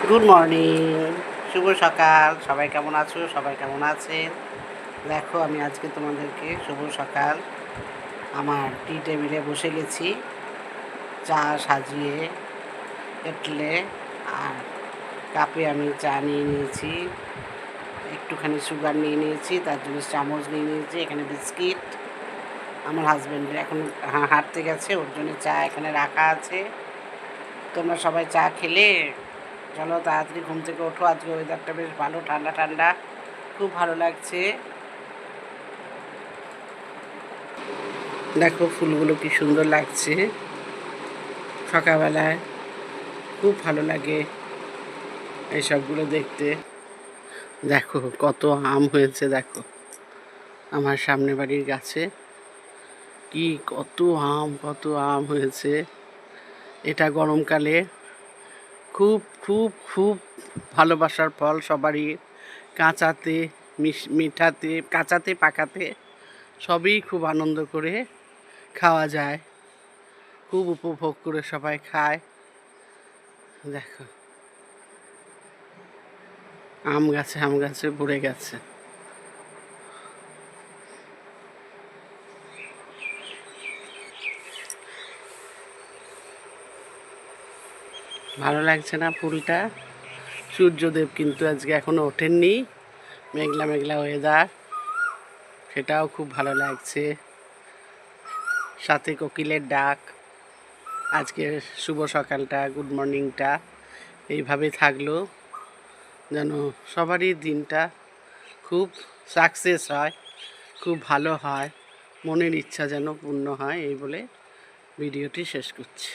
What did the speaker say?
Good morning, শুভ সকাল। সবাই কেমন আছো? সবাই কেমন আছেন? দেখো, আমি আজকে তোমাদেরকে শুভ সকাল আমার টি টেবিলে বসে গেছি, চা সাজিয়ে কেটলে আর কাপে আমি চা নিয়ে নিয়েছি, একটুখানি সুগার নিয়ে নিয়েছি, তার জন্য চামচ নিয়ে নিয়েছি, এখানে বিস্কিট। আমার হাজব্যান্ড এখন হাঁটতে গেছে, ওর জন্য চা এখানে রাখা আছে। তোমরা সবাই চা খেলে? চলো তাড়াতাড়ি ঘুম থেকে ওঠো, আজকে ওয়েদারটা বেশ ভালো, ঠান্ডা ঠান্ডা, খুব ভালো লাগছে। দেখো ফুলগুলো কি সুন্দর লাগছে সকালবেলায়, খুব ভালো লাগে এইসবগুলো দেখতে। দেখো কত আম হয়েছে, দেখো আমার সামনে বাড়ির গাছে কি কত আম হয়েছে। এটা গরমকালে খুব খুব খুব ভালোবাসার ফল সবারই। কাঁচাতে মিঠাতে, কাঁচাতে পাকাতে সবই খুব আনন্দ করে খাওয়া যায়, খুব উপভোগ করে সবাই খায়। দেখো আম গাছে ভরে গেছে। ভালো লাগছে না ফুলটা? সূর্যদেব কিন্তু আজকে এখনো ওঠেননি, মেঘলা মেঘলা ওয়েদার, সেটাও খুব ভালো লাগছে। সাথে কোকিলের ডাক। আজকে শুভ সকালটা, গুড মর্নিংটা এইভাবে থাকলো, যেন সবারই দিনটা খুব সাকসেস হয়, খুব ভালো হয়, মনের ইচ্ছা যেন পূর্ণ হয়, এই বলে ভিডিওটি শেষ করছি।